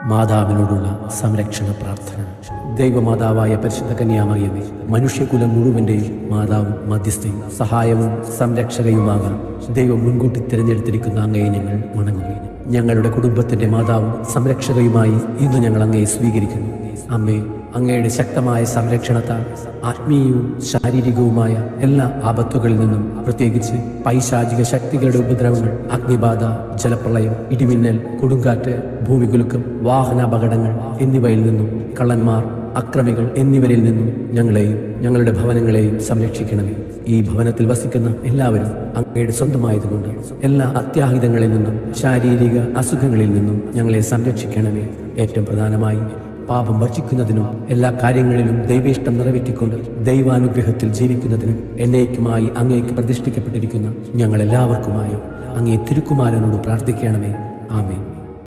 മാതാവിനോടുള്ള സംരക്ഷണ പ്രാർത്ഥന. ദൈവമാതാവായ പരിശുദ്ധ കന്യാമറിയമേ, മനുഷ്യകുലം മുഴുവൻ്റെയും മാതാവും മധ്യസ്ഥയും സഹായവും സംരക്ഷകയുമാകാൻ ദൈവം മുൻകൂട്ടി തിരഞ്ഞെടുത്തിരിക്കുന്ന അങ്ങയെ ഞങ്ങൾ വണങ്ങുന്നു. ഞങ്ങളുടെ കുടുംബത്തിൻ്റെ മാതാവും സംരക്ഷകയുമായി ഇന്ന് ഞങ്ങൾ അങ്ങയെ സ്വീകരിക്കുന്നു. അമ്മേ, അങ്ങയുടെ ശക്തമായ സംരക്ഷണത്താൽ ആത്മീയവും ശാരീരികവുമായ എല്ലാ ആപത്തുകളിൽ നിന്നും, പ്രത്യേകിച്ച് പൈശാചിക ശക്തികളുടെ ഉപദ്രവങ്ങൾ, അഗ്നിബാധ, ജലപ്രളയം, ഇടിമിന്നൽ, കൊടുങ്കാറ്റ്, ഭൂമികുലുക്കം, വാഹനാപകടങ്ങൾ എന്നിവയിൽ നിന്നും, കള്ളന്മാർ, അക്രമികൾ എന്നിവരിൽ നിന്നും ഞങ്ങളെയും ഞങ്ങളുടെ ഭവനങ്ങളെയും സംരക്ഷിക്കണമേ. ഈ ഭവനത്തിൽ വസിക്കുന്ന എല്ലാവരും അങ്ങയുടെ സ്വന്തമായതുകൊണ്ട് എല്ലാ അത്യാഹിതങ്ങളിൽ നിന്നും ശാരീരിക അസുഖങ്ങളിൽ നിന്നും ഞങ്ങളെ സംരക്ഷിക്കണമേ. ഏറ്റവും പ്രധാനമായി പാപം ഭക്ഷിക്കുന്നതിനും എല്ലാ കാര്യങ്ങളിലും ദൈവേഷ്ടം നിറവേറ്റിക്കൊണ്ട് ദൈവാനുഗ്രഹത്തിൽ ജീവിക്കുന്നതിനും എന്നേക്കുമായി അങ്ങേക്ക് പ്രതിഷ്ഠിക്കപ്പെട്ടിരിക്കുന്ന ഞങ്ങളെല്ലാവർക്കുമായി അങ്ങേ തിരുക്കുമാരനോട് പ്രാർത്ഥിക്കണമേ. ആമേൻ.